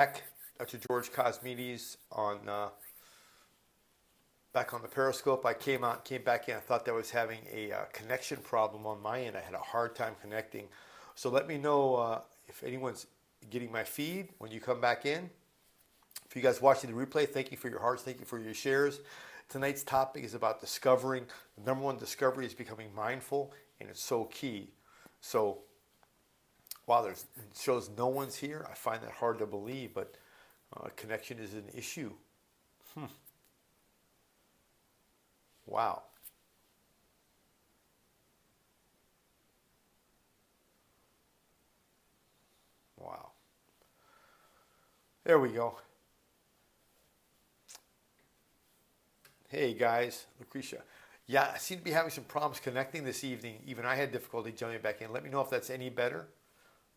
Back, Dr. George Kosmides on back on the Periscope. I came back in. I thought that I was having a connection problem on my end. I had a hard time connecting. So let me know if anyone's getting my feed when you come back in. If you guys watching the replay, thank you for your hearts. Thank you for your shares. Tonight's topic is about discovering. The number one discovery is becoming mindful, and it's so key. So while it shows no one's here, I find that hard to believe, but connection is an issue. Wow. Wow. There we go. Hey guys, Lucretia. Yeah, I seem to be having some problems connecting this evening. Even I had difficulty jumping back in. Let me know if that's any better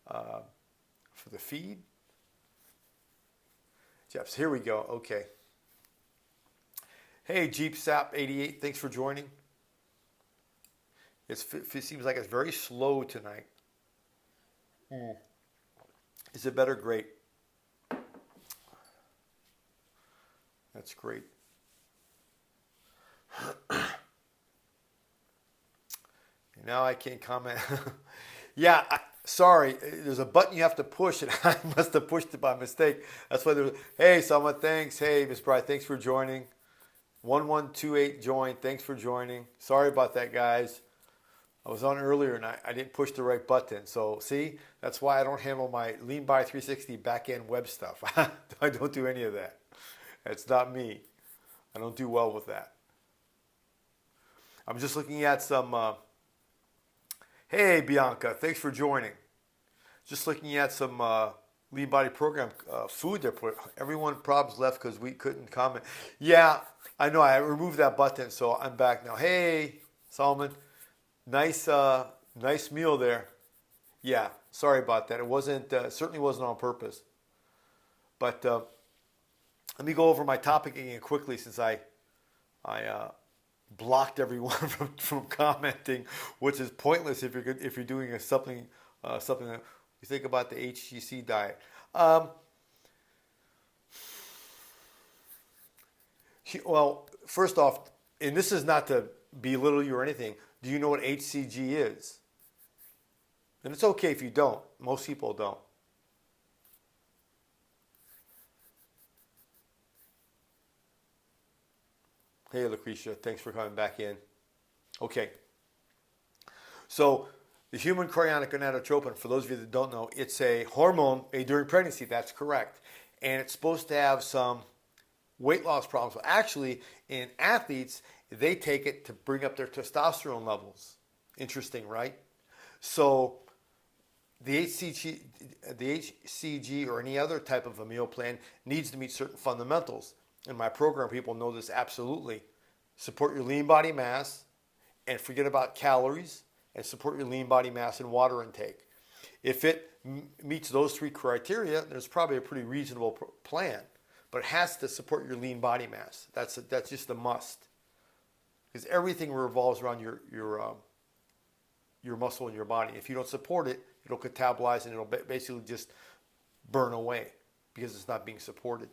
for the feed. Jeps, here we go. Okay. Hey, Jeep Sap 88, thanks for joining. It seems like it's very slow tonight. Is it better? Great. That's great. Now I can't comment. Yeah, sorry. There's a button you have to push, and I must have pushed it by mistake. That's why there's. Hey, Selma, thanks. Hey, Miss Bright, thanks for joining. 1128 joined. Thanks for joining. Sorry about that, guys. I was on earlier and I didn't push the right button. So see, that's why I don't handle my Lean by 360 back-end web stuff. I don't do any of that. It's not me. I don't do well with that. I'm just looking at some, hey Bianca, thanks for joining. Just looking at some Lean Body Program food they're putting. Everyone problems left because we couldn't comment. Yeah, I know, I removed that button, so I'm back now. Hey, Solomon, nice meal there. Yeah, sorry about that. It wasn't, certainly wasn't on purpose. But let me go over my topic again quickly since I blocked everyone from commenting, which is pointless if you're doing something that you think about the HCC diet. Well, first off, and this is not to belittle you or anything, do you know what HCG is? And it's okay if you don't. Most people don't. Hey, Lucretia, thanks for coming back in. Okay. So the human chorionic gonadotropin, for those of you that don't know, it's a hormone made during pregnancy. That's correct. And it's supposed to have some weight loss problems. But actually, in athletes, they take it to bring up their testosterone levels. Interesting, right? So the HCG or any other type of a meal plan needs to meet certain fundamentals. In my program, people know this absolutely. Support your lean body mass and forget about calories, and support your lean body mass and water intake. If it meets those three criteria, there's probably a pretty reasonable plan. But it has to support your lean body mass. That's just a must. Because everything revolves around your muscle in your body. If you don't support it, it'll catabolize and it'll basically just burn away because it's not being supported.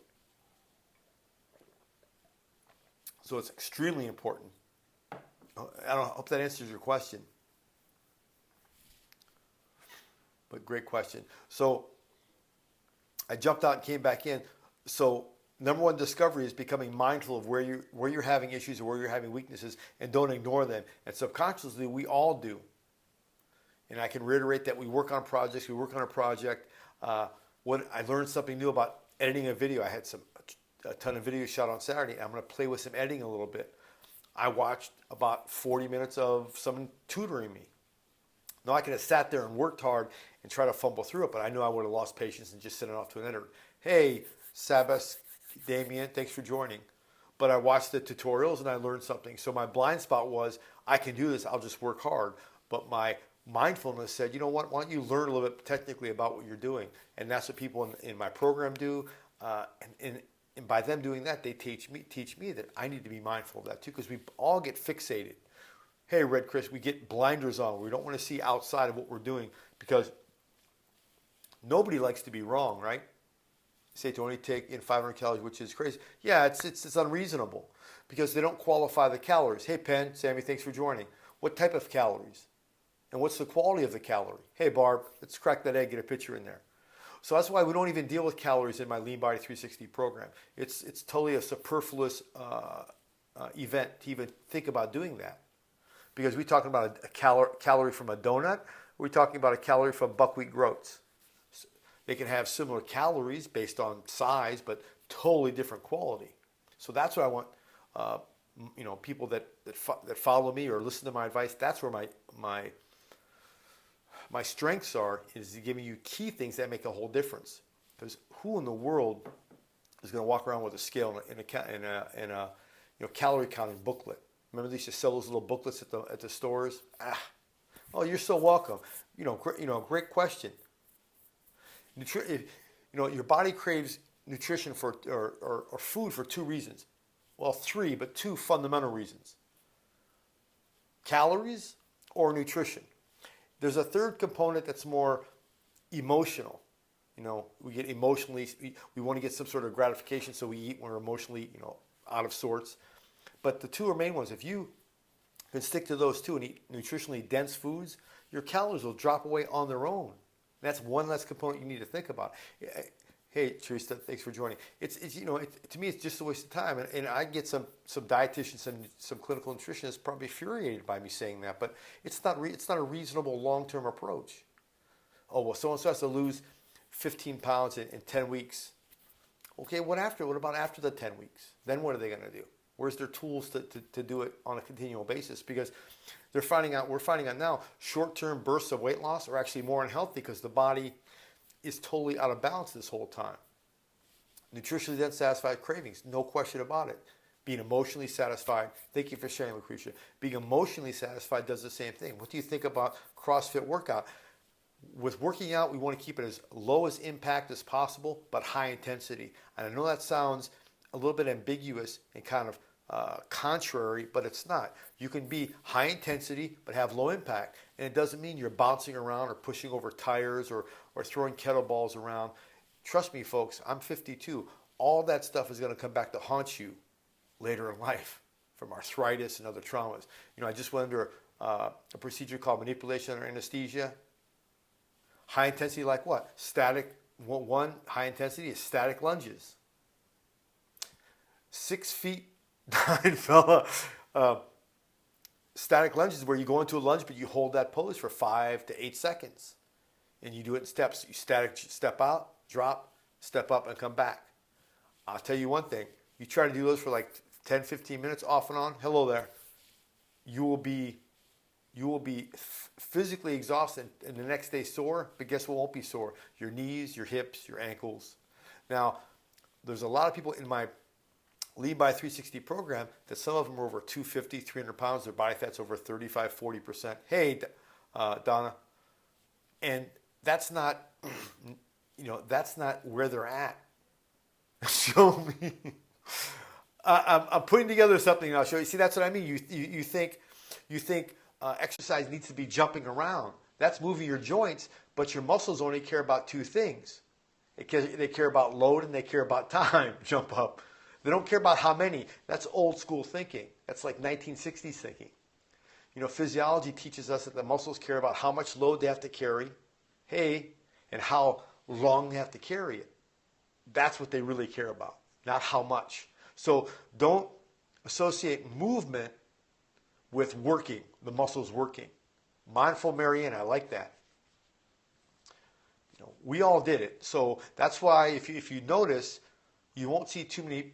So it's extremely important. I hope that answers your question. But great question. So I jumped out and came back in. So number one discovery is becoming mindful of where you're having issues or where you're having weaknesses, and don't ignore them. And subconsciously, we all do. And I can reiterate that we work on projects. We work on a project. When I learned something new about editing a video, I had a ton of videos shot on Saturday. I'm going to play with some editing a little bit. I watched about 40 minutes of someone tutoring me. Now I could have sat there and worked hard and tried to fumble through it, but I knew I would have lost patience and just sent it off to an editor. Hey, Sabas, Damien, thanks for joining. But I watched the tutorials and I learned something. So my blind spot was, I can do this, I'll just work hard. But my mindfulness said, you know what, why don't you learn a little bit technically about what you're doing? And that's what people in my program do. And by them doing that, they teach me that I need to be mindful of that too, because we all get fixated. Hey, Red Chris, we get blinders on. We don't want to see outside of what we're doing because nobody likes to be wrong, right? say to only take in 500 calories, which is crazy. Yeah, it's unreasonable because they don't qualify the calories. Hey, Penn, Sammy, thanks for joining. What type of calories? And what's the quality of the calorie? Hey, Barb, let's crack that egg, get a picture in there. So that's why we don't even deal with calories in my Lean Body 360 program. It's totally a superfluous event to even think about doing that. Because we're talking about a calorie from a donut, we're talking about a calorie from buckwheat groats. They can have similar calories based on size, but totally different quality. So that's what I want, people that follow me or listen to my advice. That's where my strengths are, is giving you key things that make a whole difference. Because who in the world is going to walk around with a scale and a calorie counting booklet? Remember they used to sell those little booklets at the stores? Oh, you're so welcome. Great question. Your body craves nutrition or food for two reasons. Well, three, but two fundamental reasons. Calories or nutrition. There's a third component that's more emotional. We get emotionally, we want to get some sort of gratification, so we eat when we're emotionally, out of sorts. But the two are main ones. If you can stick to those two and eat nutritionally dense foods, your calories will drop away on their own. And that's one less component you need to think about. Hey, Teresa, thanks for joining. To me, it's just a waste of time. And I get some dietitians and some clinical nutritionists probably infuriated by me saying that, but it's not a reasonable long-term approach. Oh, well, so-and-so has to lose 15 pounds in 10 weeks. Okay, what about after the 10 weeks? Then what are they going to do? Where's their tools to do it on a continual basis? Because we're finding out now, short-term bursts of weight loss are actually more unhealthy because the body is totally out of balance this whole time. Nutritionally then satisfied cravings, no question about it. Being emotionally satisfied, thank you for sharing, Lucretia. Being emotionally satisfied does the same thing. What do you think about CrossFit workout? With working out, we want to keep it as low as impact as possible, but high intensity. And I know that sounds a little bit ambiguous and kind of contrary, but it's not. You can be high intensity but have low impact, and it doesn't mean you're bouncing around or pushing over tires or throwing kettlebells around. Trust me, folks, I'm 52. All that stuff is going to come back to haunt you later in life from arthritis and other traumas. I just went under a procedure called manipulation under anesthesia. High intensity like what? Static. One high intensity is static lunges. 6 feet 9 fella. Static lunges where you go into a lunge, but you hold that pose for 5 to 8 seconds. And you do it in steps. You step out, drop, step up, and come back. I'll tell you one thing. You try to do those for like 10, 15 minutes off and on. Hello there. You will be physically exhausted and the next day sore, but guess what won't be sore? Your knees, your hips, your ankles. Now, there's a lot of people in my Lean Body 360 program that some of them are over 250, 300 pounds. Their body fat's over 35, 40%. Hey, Donna. And that's not, that's not where they're at. Show me. I'm putting together something and I'll show you. See, that's what I mean. You think exercise needs to be jumping around. That's moving your joints, but your muscles only care about two things. They care about load and they care about time. Jump up. They don't care about how many. That's old school thinking. That's like 1960s thinking. Physiology teaches us that the muscles care about how much load they have to carry, and how long they have to carry it. That's what they really care about, not how much. So don't associate movement with working, the muscles working. Mindful Marianne, I like that. We all did it. So that's why if you notice, you won't see too many.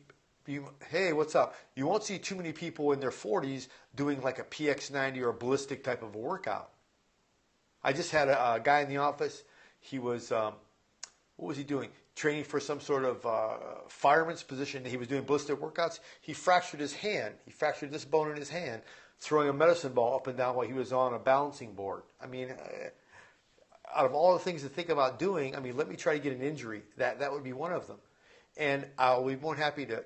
Hey, what's up? You won't see too many people in their 40s doing like a PX90 or a ballistic type of a workout. I just had a guy in the office. He was, what was he doing? Training for some sort of fireman's position. He was doing ballistic workouts. He fractured his hand. He fractured this bone in his hand, throwing a medicine ball up and down while he was on a balancing board. I mean, out of all the things to think about doing, let me try to get an injury. That would be one of them. And I'll be more happy to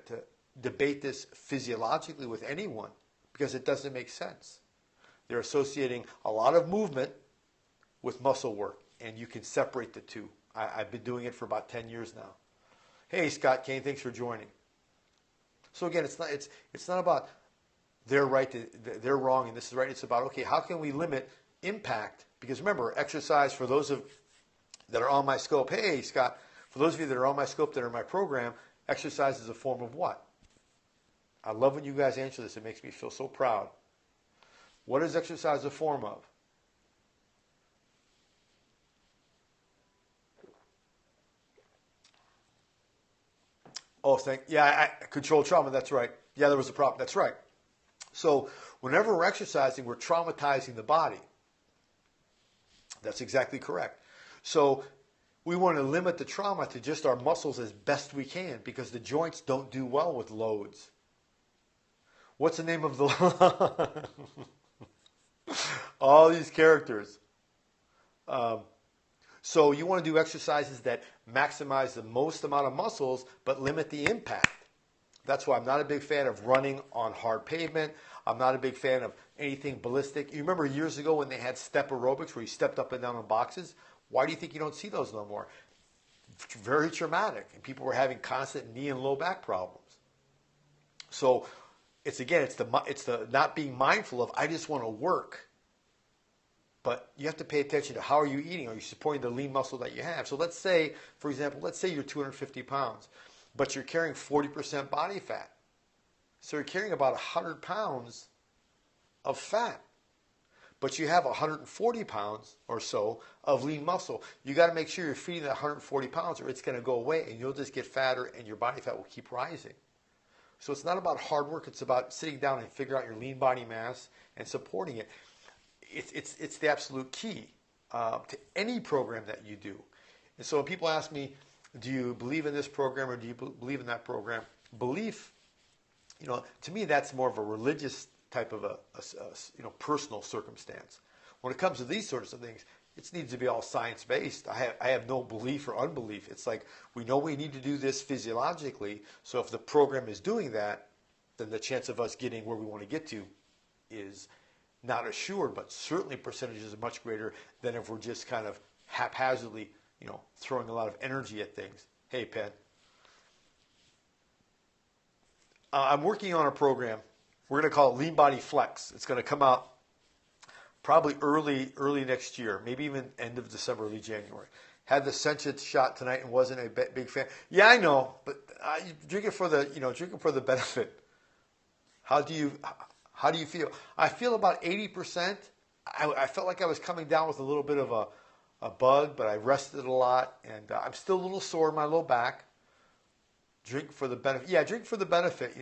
debate this physiologically with anyone because it doesn't make sense. They're associating a lot of movement with muscle work, and you can separate the two. I've been doing it for about 10 years now. Hey, Scott Kane, thanks for joining. So again, it's not about they're right, they're wrong, and this is right. It's about, okay, how can we limit impact? Because remember, exercise, for those that are on my scope, hey, Scott, for those of you that are on my scope, that are in my program, exercise is a form of what? I love when you guys answer this. It makes me feel so proud. What is exercise a form of? Oh, controlled trauma. That's right. Yeah, there was a problem. That's right. So whenever we're exercising, we're traumatizing the body. That's exactly correct. So we want to limit the trauma to just our muscles as best we can, because the joints don't do well with loads. What's the name of the... All these characters. So you want to do exercises that maximize the most amount of muscles but limit the impact. That's why I'm not a big fan of running on hard pavement. I'm not a big fan of anything ballistic. You remember years ago when they had step aerobics where you stepped up and down on boxes? Why do you think you don't see those no more? Very traumatic, and people were having constant knee and low back problems. So it's the not being mindful of, I just want to work. But you have to pay attention to how are you eating? Are you supporting the lean muscle that you have? So let's say, for example, let's say you're 250 pounds, but you're carrying 40% body fat. So you're carrying about 100 pounds of fat, but you have 140 pounds or so of lean muscle. You got to make sure you're feeding that 140 pounds or it's going to go away and you'll just get fatter and your body fat will keep rising. So it's not about hard work. It's about sitting down and figure out your lean body mass and supporting it. It's the absolute key to any program that you do. And so when people ask me, do you believe in this program or do you believe in that program? Belief, to me, that's more of a religious type of a personal circumstance. When it comes to these sorts of things, it needs to be all science-based. I have no belief or unbelief. It's like, we know we need to do this physiologically, so if the program is doing that, then the chance of us getting where we want to get to is not assured, but certainly percentages are much greater than if we're just kind of haphazardly, throwing a lot of energy at things. Hey, Penn. I'm working on a program. We're going to call it Lean Body Flex. It's going to come out probably early next year, maybe even end of December, early January. Had the Sencha shot tonight and wasn't a big fan. Yeah, I know, but drink it for the benefit. How do you feel? I feel about 80%. I felt like I was coming down with a little bit of a bug, but I rested a lot, and I'm still a little sore in my low back. Drink for the benefit. Yeah, drink for the benefit.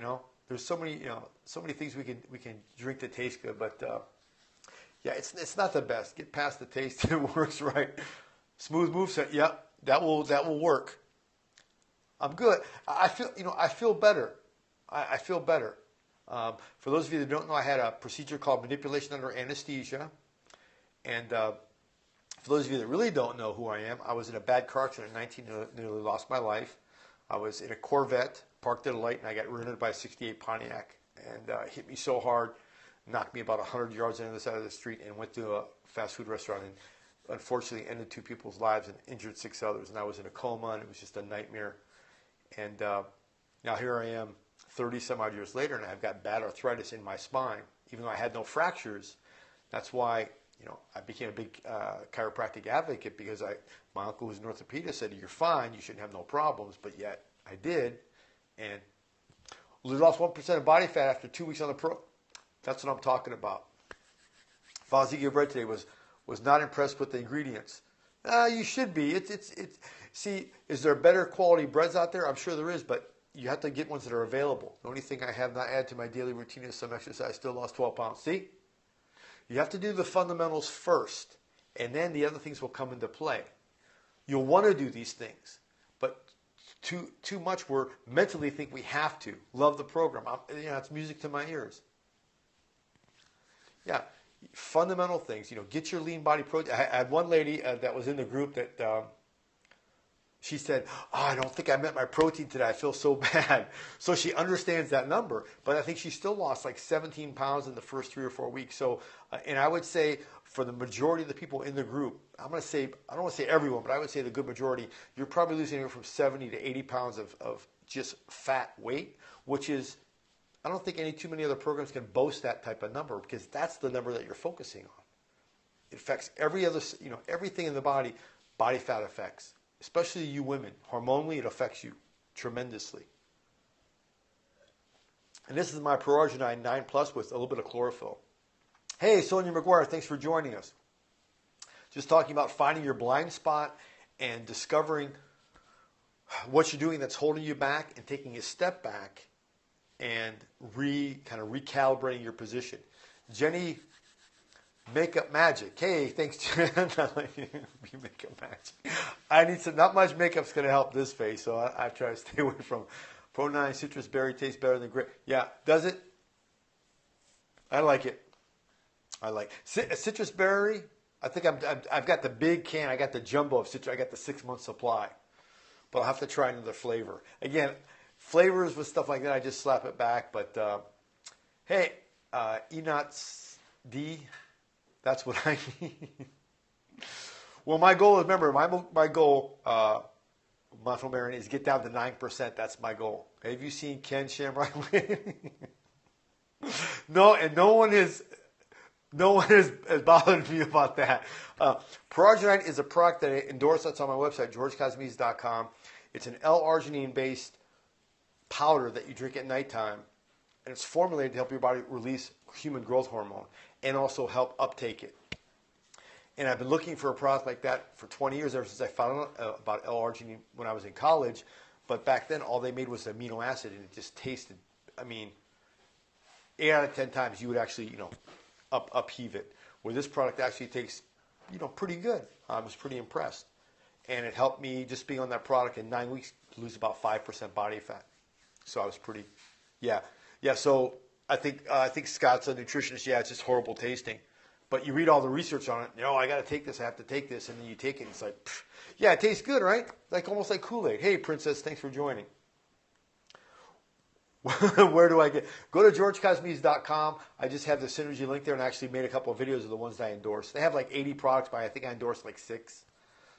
There's so many things we can drink that taste good, but yeah, it's not the best. Get past the taste. It works right. Smooth moveset. Yep, that will work. I'm good. I feel better. I feel better. For those of you that don't know, I had a procedure called manipulation under anesthesia. And for those of you that really don't know who I am, I was in a bad car accident at 19, nearly lost my life. I was in a Corvette, parked at a light, and I got rear-ended by a 68 Pontiac. And hit me so hard, knocked me about 100 yards on the other side of the street, and went to a fast food restaurant and unfortunately ended 2 people's lives and injured 6 others. And I was in a coma, and it was just a nightmare. And now here I am, 30 some odd years later, and I've got bad arthritis in my spine, even though I had no fractures. That's why I became a big chiropractic advocate, because my uncle, who's an orthopedist, said, you're fine, you shouldn't have no problems, but yet I did, and lost 1% of body fat after 2 weeks on the pro. That's what I'm talking about. Fazighi bread today was not impressed with the ingredients. You should be. See, is there better quality breads out there? I'm sure there is, but you have to get ones that are available. The only thing I have not added to my daily routine is some exercise. Still lost 12 pounds. See? You have to do the fundamentals first, and then the other things will come into play. You'll want to do these things, but too much we mentally think we have to. Love the program. It's music to my ears. Yeah, fundamental things. Get your lean body protein. I had one lady that was in the group that She said, "Oh, I don't think I met my protein today. I feel so bad." So she understands that number, but I think she still lost like 17 pounds in the first 3 or 4 weeks. So, and I would say for the majority of the people in the group, I'm going to say, I don't want to say everyone, but I would say the good majority, you're probably losing anywhere from 70 to 80 pounds of just fat weight, which is, I don't think too many other programs can boast that type of number, because that's the number that you're focusing on. It affects every other, everything in the body, body fat affects. Especially you women. Hormonally, it affects you tremendously. And this is my Pro-Arginine 9 Plus with a little bit of chlorophyll. Hey, Sonia McGuire, thanks for joining us. Just talking about finding your blind spot and discovering what you're doing that's holding you back and taking a step back and kind of recalibrating your position. Jenny Makeup Magic. Hey, thanks, Jen. Makeup Magic. I need some, not much makeup's going to help this face, so I try to stay away from Pro 9 citrus berry. Tastes better than grape. Yeah, does it? I like it. I like citrus berry. I think I've got the big can. I got the jumbo of citrus. I got the 6-month supply, but I'll have to try another flavor. Again, flavors with stuff like that, I just slap it back. But hey, Enots D. That's what I need. Well, my goal is, remember, my goal, Montel Marin, is get down to 9%. That's my goal. Have you seen Ken Shamrock? No, and no one has bothered me about that. Pro-Arginine is a product that I endorse. That's on my website, GeorgeKosmides.com. It's an L-arginine-based powder that you drink at nighttime, and it's formulated to help your body release human growth hormone and also help uptake it. And I've been looking for a product like that for 20 years, ever since I found out about L-arginine when I was in college. But back then, all they made was amino acid, and it just tasted, 8 out of 10 times you would actually, upheave it. Where this product actually tastes, pretty good. I was pretty impressed. And it helped me, just being on that product in 9 weeks, lose about 5% body fat. So I was pretty, yeah. So I think Scott's a nutritionist. Yeah, it's just horrible tasting. But you read all the research on it. I got to take this. I have to take this. And then you take it, and it's like, pff, yeah, it tastes good, right? Almost like Kool-Aid. Hey, Princess, thanks for joining. Where do I get? Go to GeorgeKosmides.com. I just have the Synergy link there, and I actually made a couple of videos of the ones that I endorse. They have like 80 products, but I think I endorsed like 6.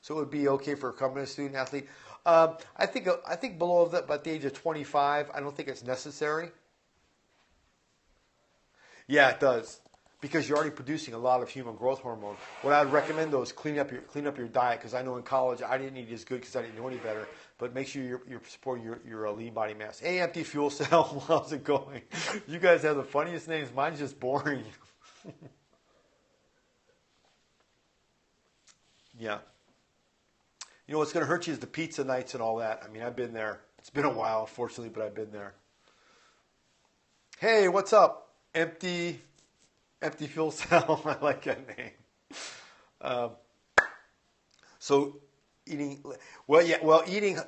So it would be okay for a company student athlete. I think below that, about the age of 25, I don't think it's necessary. Yeah, it does, because you're already producing a lot of human growth hormone. What I'd recommend, though, is clean up your diet, because I know in college I didn't eat as good because I didn't know any better. But make sure you're supporting your lean body mass. Hey, Empty Fuel Cell, how's it going? You guys have the funniest names. Mine's just boring. Yeah. What's going to hurt you is the pizza nights and all that. I've been there. It's been a while, unfortunately, but I've been there. Hey, what's up? Empty Fuel Cell. I like that name. So eating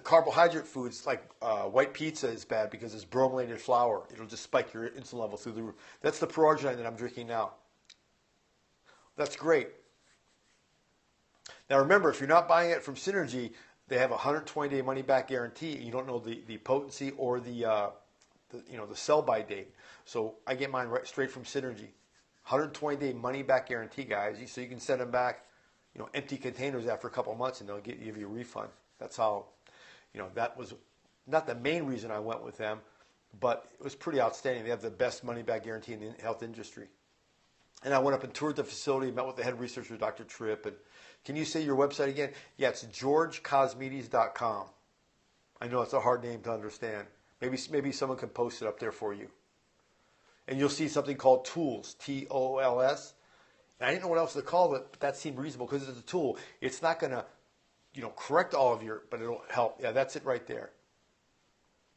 carbohydrate foods like white pizza is bad because it's brominated flour. It'll just spike your insulin level through the roof. That's the Pro-Arginine that I'm drinking now. That's great. Now remember, if you're not buying it from Synergy, they have a 120-day money-back guarantee. You don't know the potency or the sell-by date. So I get mine straight from Synergy. 120-day money-back guarantee, guys. So you can send them back, empty containers after a couple of months, and they'll give you a refund. That's how, that was not the main reason I went with them, but it was pretty outstanding. They have the best money-back guarantee in the health industry. And I went up and toured the facility, met with the head researcher, Dr. Tripp. And can you say your website again? Yeah, it's GeorgeKosmides.com. I know it's a hard name to understand. Maybe someone can post it up there for you. And you'll see something called Tools, Tools. And I didn't know what else to call it, but that seemed reasonable because it's a tool. It's not going to, correct all of but it'll help. Yeah, that's it right there.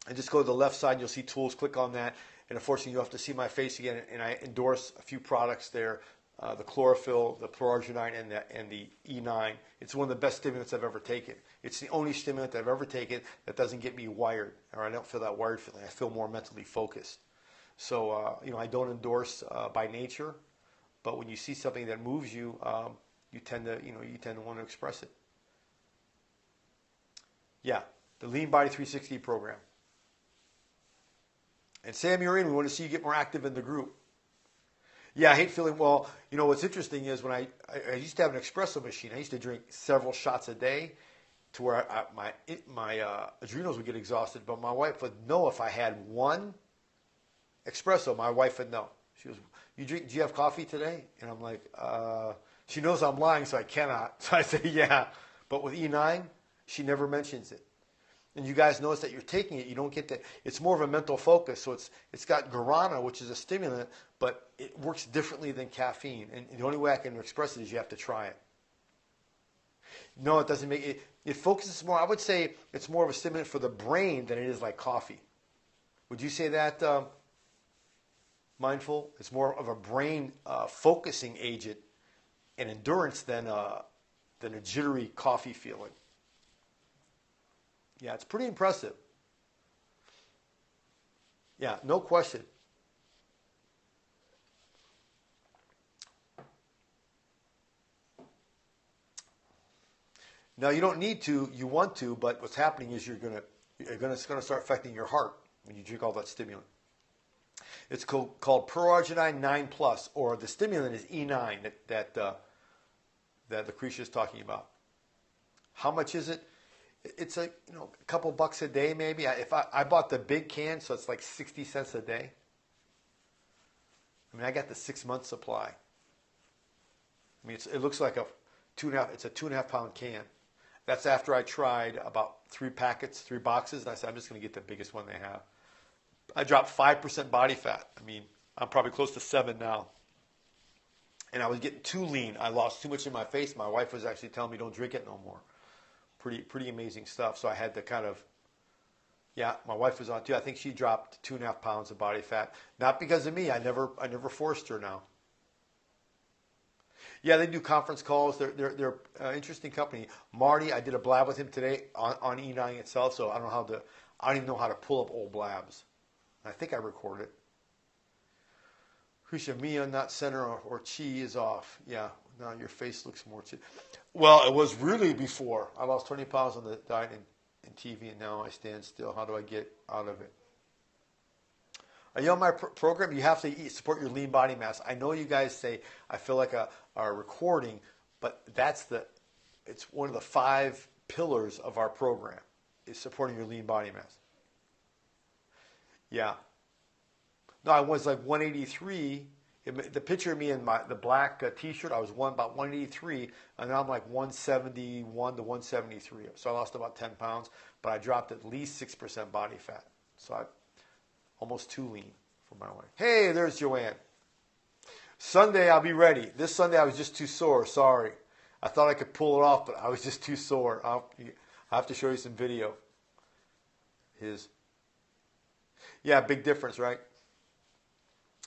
And just go to the left side, you'll see Tools. Click on that. And unfortunately, you'll have to see my face again. And I endorse a few products there, the chlorophyll, the Pro-Arginine, and the E9. It's one of the best stimulants I've ever taken. It's the only stimulant that I've ever taken that doesn't get me wired, or I don't feel that wired feeling. I feel more mentally focused. So, I don't endorse by nature, but when you see something that moves you, you tend to want to express it. Yeah, the Lean Body 360 program. And Sam, you're in. We want to see you get more active in the group. Yeah, I hate feeling, well, you know, what's interesting is when I used to have an espresso machine, I used to drink several shots a day to where my adrenals would get exhausted. But my wife would know if I had one espresso, my wife would know. She goes, do you have coffee today? And I'm like, she knows I'm lying, so I cannot. So I say, yeah. But with E9, she never mentions it. And you guys notice that you're taking it, you don't get that. It's more of a mental focus. So it's got guarana, which is a stimulant, but it works differently than caffeine. And the only way I can express it is you have to try it. No, it doesn't make it. It focuses more. I would say it's more of a stimulant for the brain than it is like coffee. Would you say that, Mindful? It's more of a brain focusing agent and endurance than a jittery coffee feeling. Yeah, it's pretty impressive. Yeah, no question. Now you don't need to, you want to, but what's happening is it's gonna start affecting your heart when you drink all that stimulant. It's called Pro-Arginine 9 Plus, or the stimulant is E9 that Lucretia is talking about. How much is it? It's a couple bucks a day maybe. If I bought the big can, so it's like 60 cents a day. I mean, I got the 6-month supply. I mean, it looks like it's a 2.5 pound can. That's after I tried about 3 boxes, and I said, I'm just going to get the biggest one they have. I dropped 5% body fat. I mean, I'm probably close to 7 now. And I was getting too lean. I lost too much in my face. My wife was actually telling me, don't drink it no more. Pretty amazing stuff. So I had to kind of, yeah, my wife was on too. I think she dropped 2.5 pounds of body fat. Not because of me. I never forced her now. Yeah, they do conference calls. They're an interesting company. Marty, I did a blab with him today on E9 itself, so I don't even know how to pull up old blabs. I think I recorded it. Krisha, Mia, not center or chi is off. Yeah, now your face looks more chi. Well, it was really before. I lost 20 pounds on the diet and TV, and now I stand still. How do I get out of it? Are you on my program? You have to support your lean body mass. I know you guys say, I feel like a recording, but it's one of the 5 pillars of our program, is supporting your lean body mass. Yeah. No, I was like 183. The picture of me in the black T-shirt, I was about 183, and now I'm like 171 to 173. So I lost about 10 pounds, but I dropped at least 6% body fat. So I'm almost too lean for my wife. Hey, there's Joanne. Sunday, I'll be ready. This Sunday, I was just too sore. Sorry. I thought I could pull it off, but I was just too sore. I'll have to show you some video. Yeah, big difference, right?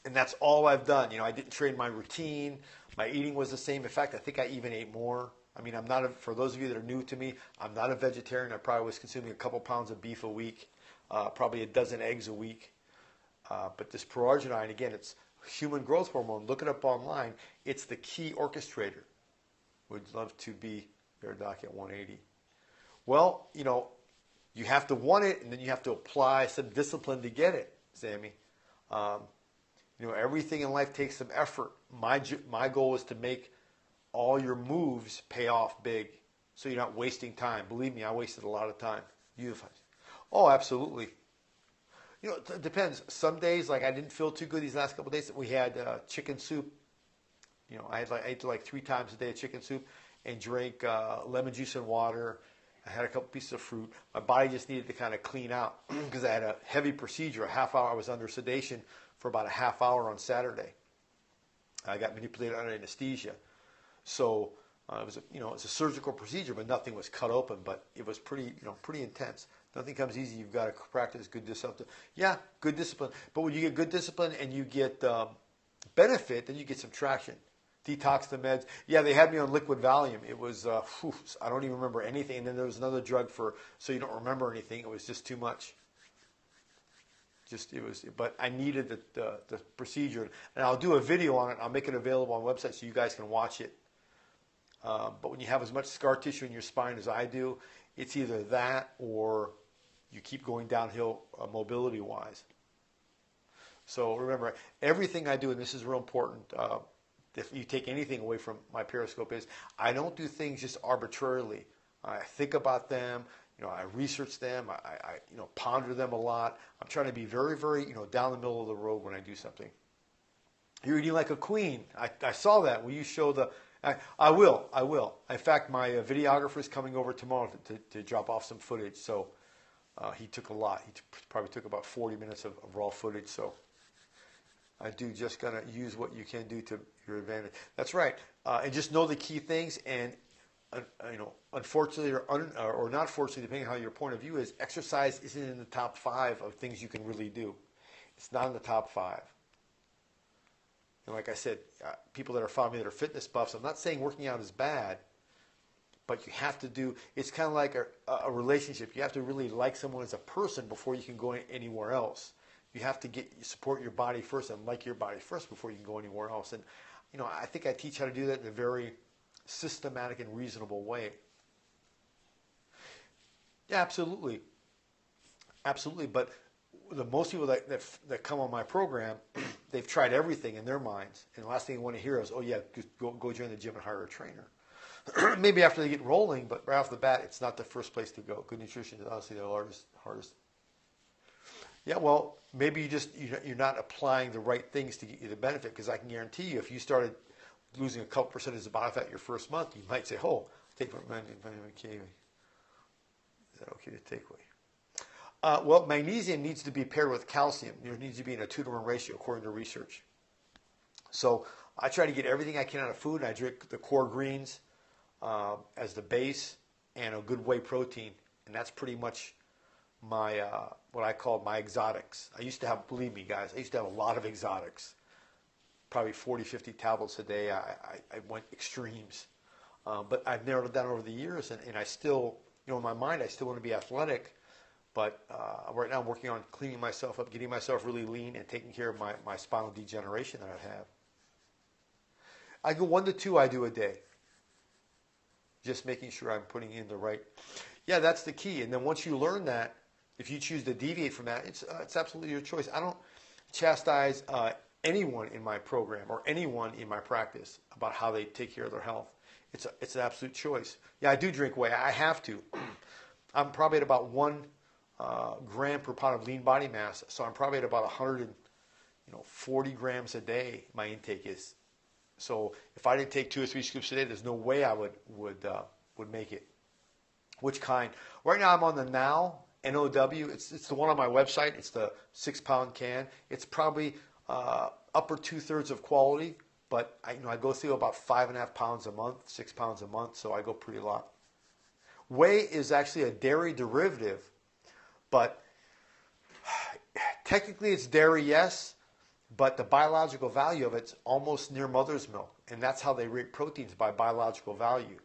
And that's all I've done. I didn't train my routine. My eating was the same. In fact, I think I even ate more. I mean, for those of you that are new to me, I'm not a vegetarian. I probably was consuming a couple pounds of beef a week, probably a dozen eggs a week. But this Pro-Arginine, again, it's human growth hormone. Look it up online. It's the key orchestrator. Would love to be your doc at 180. Well, you have to want it, and then you have to apply some discipline to get it, Sammy. Everything in life takes some effort. My goal is to make all your moves pay off big, so you're not wasting time. Believe me, I wasted a lot of time. Oh, absolutely. It depends. Some days, like I didn't feel too good these last couple of days. We had chicken soup. I ate like 3 times a day of chicken soup and drank lemon juice and water. I had a couple pieces of fruit. My body just needed to kind of clean out because I had a heavy procedure, a half hour. I was under sedation for about a half hour on Saturday. I got manipulated under anesthesia. So it was a surgical procedure, but nothing was cut open. But it was pretty intense. Nothing comes easy. You've got to practice good discipline. Yeah, good discipline. But when you get good discipline and you get benefit, then you get some traction. Detox the meds. Yeah, they had me on liquid Valium. It was, I don't even remember anything. And then there was another drug so you don't remember anything. It was just too much. But I needed the procedure. And I'll do a video on it. I'll make it available on the website so you guys can watch it. But when you have as much scar tissue in your spine as I do, It's either that or you keep going downhill mobility-wise. So remember, everything I do, and this is real important, if you take anything away from my Periscope, is I don't do things just arbitrarily. I think about them, I research them, I ponder them a lot. I'm trying to be very, very, down the middle of the road when I do something. You're eating like a queen. I saw that. Will you show the... I will. In fact, my videographer is coming over tomorrow to drop off some footage. So he took a lot. He probably took about 40 minutes of raw footage. So I do just gonna use what you can do to your advantage. That's right. And just know the key things. And unfortunately or not fortunately, depending on how your point of view is, exercise isn't in the top 5 of things you can really do. It's not in the top 5. And like I said, people that are following me that are fitness buffs, I'm not saying working out is bad, but you have to do, it's kind of like a relationship. You have to really like someone as a person before you can go anywhere else. You have to support your body first and like your body first before you can go anywhere else. And, I think I teach how to do that in a very systematic and reasonable way. Yeah, absolutely. Absolutely. But most people that come on my program, they've tried everything in their minds. And the last thing they want to hear is, oh, yeah, go join the gym and hire a trainer. Maybe after they get rolling, but right off the bat, it's not the first place to go. Good nutrition is honestly the hardest. Yeah, well, maybe you're not applying the right things to get you the benefit, because I can guarantee you if you started losing a couple percentage of body fat your first month, you might say, oh, take vitamin K. Is that okay to take away? Well, magnesium needs to be paired with calcium. There needs to be in a 2-to-1 ratio according to research. So I try to get everything I can out of food. I drink the core greens as the base and a good whey protein. And that's pretty much my what I call my exotics. I used to have, believe me guys, I used to have a lot of exotics. Probably 40, 50 tablets a day. I went extremes. But I've narrowed it down over the years. And I still, in my mind, I still want to be athletic. But right now I'm working on cleaning myself up, getting myself really lean, and taking care of my spinal degeneration that I have. I go 1 to 2 I do a day. Just making sure I'm putting in the right. Yeah, that's the key. And then once you learn that, if you choose to deviate from that, it's absolutely your choice. I don't chastise anyone in my program or anyone in my practice about how they take care of their health. It's an absolute choice. Yeah, I do drink whey. I have to. I'm probably at about 1 gram per pound of lean body mass, so I'm probably at about 140 grams a day. My intake is. So if I didn't take 2 or 3 scoops a day, there's no way I would make it. Which kind? Right now I'm on the Now NOW. It's the one on my website. It's the 6-pound can. It's probably upper 2/3 of quality, but I go through about 5.5 pounds a month, 6 pounds a month, so I go pretty a lot. Whey is actually a dairy derivative, but technically it's dairy, yes, but the biological value of it's almost near mother's milk, and that's how they rate proteins, by biological value.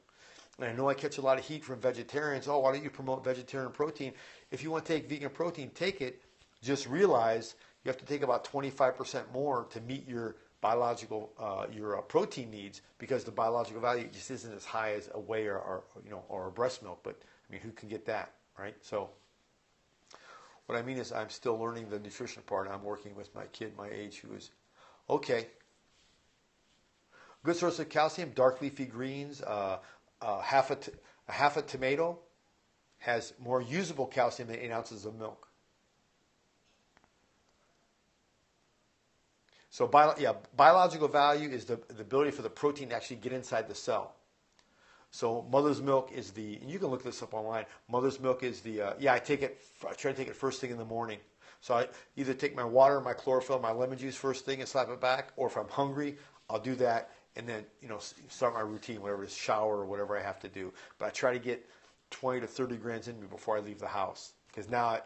And I know I catch a lot of heat from vegetarians. Oh, why don't you promote vegetarian protein? If you want to take vegan protein, take it. Just realize you have to take about 25% more to meet your biological, your protein needs, because the biological value just isn't as high as a whey or a breast milk. But I mean, who can get that, right? So what I mean is, I'm still learning the nutrition part. I'm working with my kid my age who is okay. Good source of calcium: dark leafy greens. Half a tomato has more usable calcium than 8 ounces of milk. So biological value is the ability for the protein to actually get inside the cell. So mother's milk is and you can look this up online. Mother's milk is I try to take it first thing in the morning. So I either take my water, my chlorophyll, my lemon juice first thing and slap it back, or if I'm hungry, I'll do that. And then, start my routine, whatever it is, shower or whatever I have to do. But I try to get 20 to 30 grams in me before I leave the house. Because now,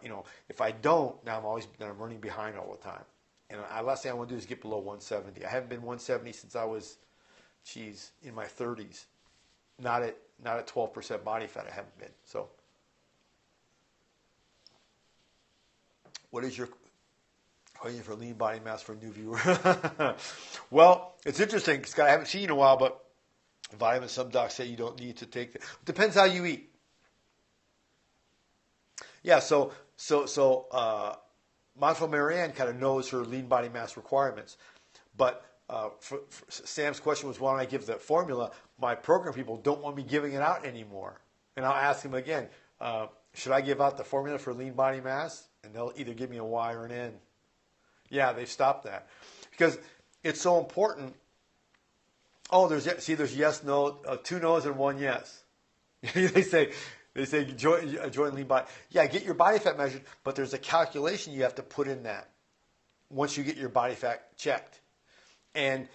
if I don't, now I'm running behind all the time. And the last thing I want to do is get below 170. I haven't been 170 since I was, in my 30s. Not at 12% body fat, I haven't been. So, what is your... Waiting for lean body mass for a new viewer. Well, it's interesting, Scott. I haven't seen you in a while, but vitamins, some docs say you don't need to take them. Depends how you eat. Yeah, Montreal Marianne kind of knows her lean body mass requirements. But for Sam's question was, why don't I give the formula? My program people don't want me giving it out anymore. And I'll ask them again, should I give out the formula for lean body mass? And they'll either give me a Y or an N. Yeah, they've stopped that. Because it's so important. Oh, there's yes, no, 2 no's and 1 yes. They say join lean body. Yeah, get your body fat measured, but there's a calculation you have to put in that once you get your body fat checked. And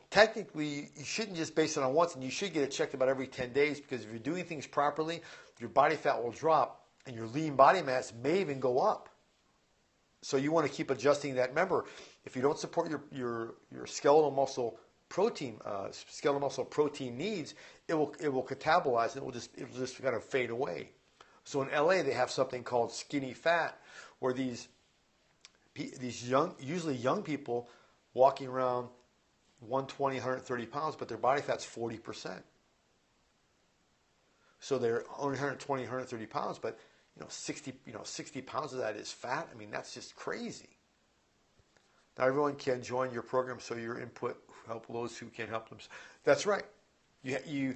technically, you shouldn't just base it on once, and you should get it checked about every 10 days, because if you're doing things properly, your body fat will drop and your lean body mass may even go up. So you want to keep adjusting that. Remember, if you don't support your skeletal muscle protein needs, it will catabolize, and it will just kind of fade away. So in LA, they have something called skinny fat, where these usually young people walking around 120, 130 pounds, but their body fat's 40%. So they're only 120, 130 pounds, but 60 pounds of that is fat. I mean, that's just crazy. Not everyone can join your program, so your input help those who can help them. That's right. You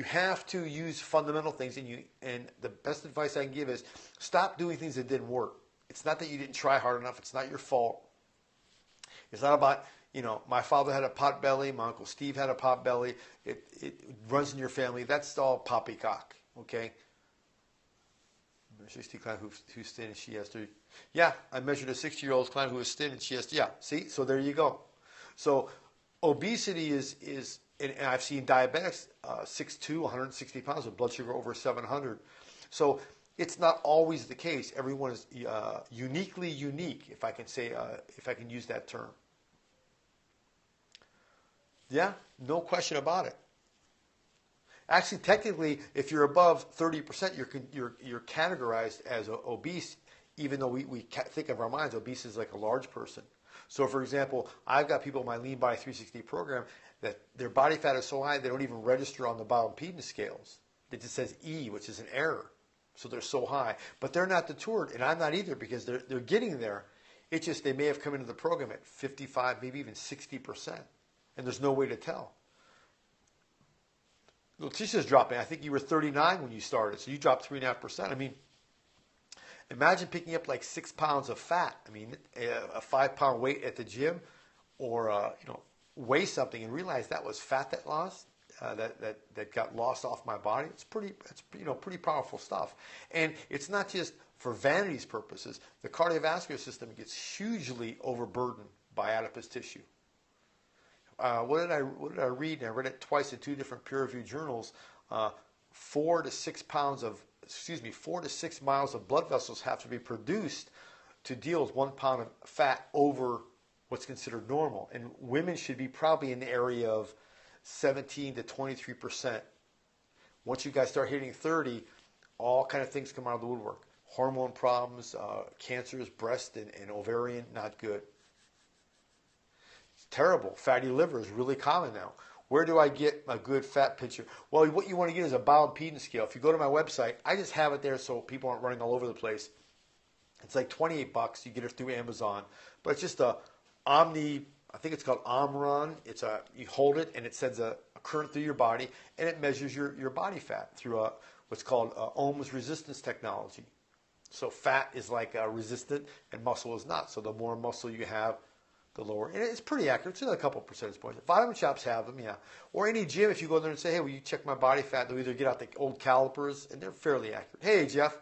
have to use fundamental things, and the best advice I can give is stop doing things that didn't work. It's not that you didn't try hard enough. It's not your fault. It's not about, my father had a pot belly, my Uncle Steve had a pot belly. It runs in your family. That's all poppycock, okay? 60 client who's thin and she has to. Yeah, I measured a 60-year-old client who was thin and she has to. Yeah, see? So there you go. So obesity is and I've seen diabetics 6'2", 160 pounds with blood sugar over 700. So it's not always the case. Everyone is uniquely unique, if I can use that term. Yeah, no question about it. Actually, technically, if you're above 30%, you're categorized as obese, even though we think of our minds obese is like a large person. So, for example, I've got people in my Lean Body 360 program that their body fat is so high they don't even register on the bioimpedance scales. It just says E, which is an error. So they're so high, but they're not detoured, and I'm not either, because they're getting there. It's just they may have come into the program at 55, maybe even 60%, and there's no way to tell. Letitia's dropping. I think you were 39 when you started, so you dropped 3.5%. I mean, imagine picking up like 6 pounds of fat. I mean, a 5-pound weight at the gym, or weigh something and realize that was fat that lost, that got lost off my body. It's pretty powerful stuff. And it's not just for vanity's purposes. The cardiovascular system gets hugely overburdened by adipose tissue. What did I read? And I read it twice in 2 different peer-reviewed journals. 4 to 6 miles of blood vessels have to be produced to deal with 1 pound of fat over what's considered normal. And women should be probably in the area of 17 to 23%. Once you guys start hitting 30, all kind of things come out of the woodwork. Hormone problems, cancers, breast and ovarian, not good. It's terrible. Fatty liver is really common now. Where do I get a good fat picture? Well, what you want to get is a bioimpedance scale. If you go to my website, I just have it there so people aren't running all over the place. It's like $28. You get it through Amazon. But it's just a Omni, I think it's called Omron. You hold it and it sends a current through your body, and it measures your body fat through what's called ohms resistance technology. So fat is like resistant and muscle is not. So the more muscle you have, the lower. And it's pretty accurate. It's in a couple percentage points. Vitamin shops have them, yeah. Or any gym, if you go there and say, hey, will you check my body fat? They'll either get out the old calipers, and they're fairly accurate. Hey, Jeff.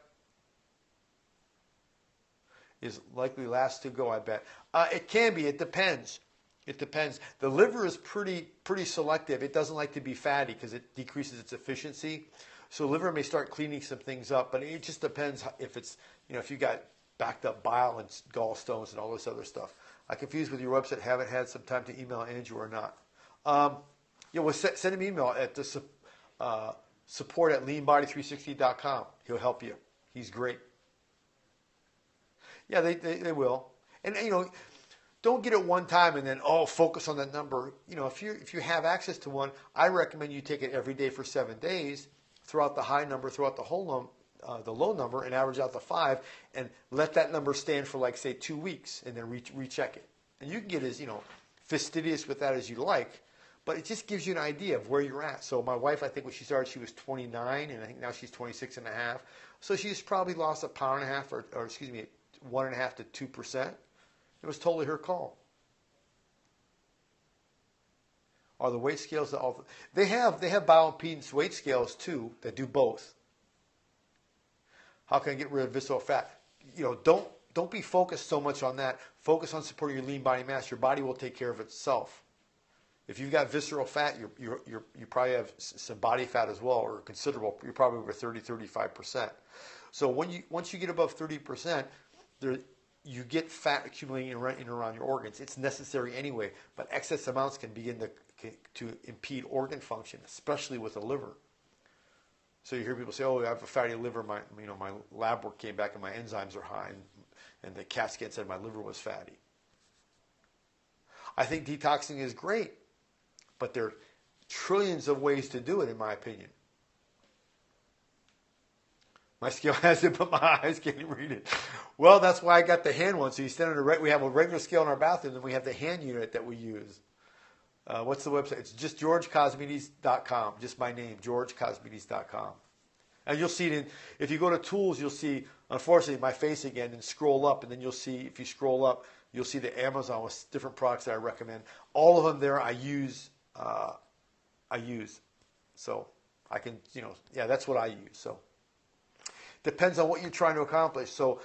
Is likely last to go, I bet. It can be. It depends. It depends. The liver is pretty selective. It doesn't like to be fatty because it decreases its efficiency. So the liver may start cleaning some things up, but it just depends if it's, if you got backed up bile and gallstones and all this other stuff. I'm confused with your website. Haven't had some time to email Andrew or not. Well, send him an email at the support at leanbody360.com. He'll help you. He's great. Yeah, they will. And, don't get it one time and then, focus on that number. If you have access to one, I recommend you take it every day for 7 days throughout the high number, throughout the whole the low number and average out the 5 and let that number stand for like say 2 weeks and then recheck it. And you can get as fastidious with that as you like, but it just gives you an idea of where you're at. So my wife, I think when she started, she was 29, and I think now she's 26 and a half. So she's probably lost 1.5 pounds or excuse me, 1.5 to 2%. It was totally her call. Are the weight scales they have bioimpedance weight scales too that do both. How can I get rid of visceral fat? Don't be focused so much on that. Focus on supporting your lean body mass. Your body will take care of itself. If you've got visceral fat, you probably have some body fat as well, or considerable. You're probably over 30-35%. So once you get above 30%, you get fat accumulating in and around your organs. It's necessary anyway, but excess amounts can begin to impede organ function, especially with the liver. So you hear people say, "Oh, I have a fatty liver. My lab work came back and my enzymes are high, and the CAT scan said my liver was fatty." I think detoxing is great, but there are trillions of ways to do it, in my opinion. My scale has it, but my eyes can't read it. Well, that's why I got the hand one. So you stand on we have a regular scale in our bathroom, and we have the hand unit that we use. What's the website? It's just GeorgeKosmides.com. Just my name, GeorgeKosmides.com. And you'll see it if you go to tools, you'll see, unfortunately, my face again, and scroll up, and then you'll see, if you scroll up, you'll see the Amazon with different products that I recommend. All of them there I use. So I can, that's what I use. So depends on what you're trying to accomplish. So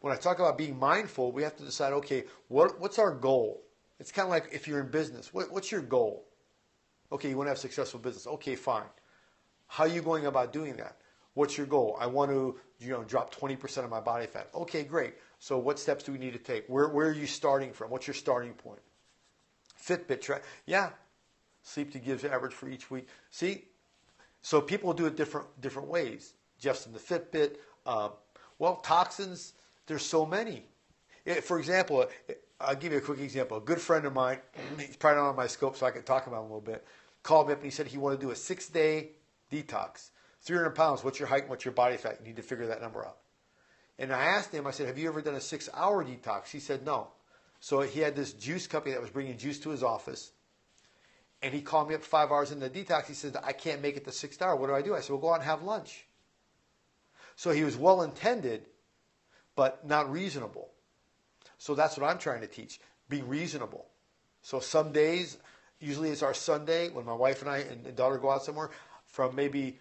when I talk about being mindful, we have to decide, okay, what's our goal? It's kind of like if you're in business. What's your goal? Okay, you want to have a successful business. Okay, fine. How are you going about doing that? What's your goal? I want to drop 20% of my body fat. Okay, great. So what steps do we need to take? Where are you starting from? What's your starting point? Fitbit track. Yeah. Sleep to give average for each week. See? So people do it different ways. Jeff's in the Fitbit. Toxins, there's so many. For example, I'll give you a quick example. A good friend of mine, he's probably not on my scope so I can talk about him a little bit, called me up and he said he wanted to do a 6-day detox. 300 pounds, what's your height and what's your body fat? You need to figure that number out. And I asked him, I said, have you ever done a 6-hour detox? He said no. So he had this juice company that was bringing juice to his office. And he called me up 5 hours into the detox. He said, I can't make it the 6th hour. What do? I said, well, go out and have lunch. So he was well-intended, but not reasonable. So that's what I'm trying to teach, be reasonable. So some days, usually it's our Sunday, when my wife and I and daughter go out somewhere, from maybe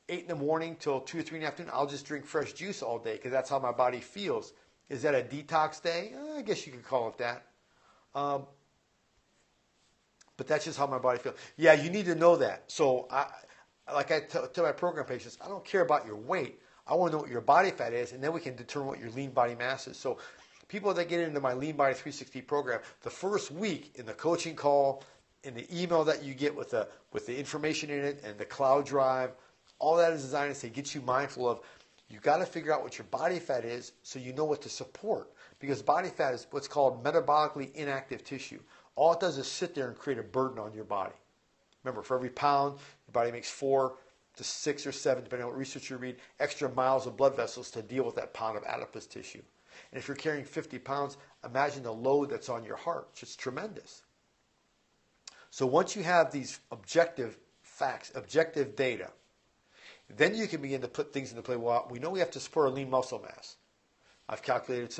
8 in the morning till 2 or 3 in the afternoon, I'll just drink fresh juice all day because that's how my body feels. Is that a detox day? I guess you could call it that. But that's just how my body feels. Yeah, you need to know that. So I tell my program patients, I don't care about your weight. I want to know what your body fat is, and then we can determine what your lean body mass is. So people that get into my Lean Body 360 program, the first week in the coaching call, in the email that you get with the information in it and the cloud drive, all that is designed to get you mindful of, you got to figure out what your body fat is so you know what to support. Because body fat is what's called metabolically inactive tissue. All it does is sit there and create a burden on your body. Remember, for every pound, your body makes 4 to 6 or 7, depending on what research you read, extra miles of blood vessels to deal with that pound of adipose tissue. And if you're carrying 50 pounds, imagine the load that's on your heart. It's just tremendous. So once you have these objective facts, objective data, then you can begin to put things into play. Well, we know we have to support our lean muscle mass. I've calculated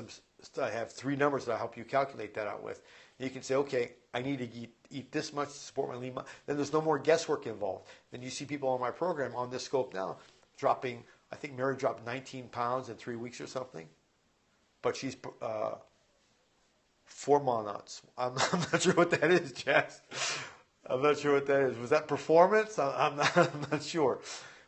I have 3 numbers that I'll help you calculate that out with. And you can say, okay, I need to eat this much to support my lean muscle. Then there's no more guesswork involved. Then you see people on my program on this scope now dropping, I think Mary dropped 19 pounds in 3 weeks or something. But she's 4 months. I'm not sure what that is, Jess. I'm not sure what that is. Was that performance? I'm not sure.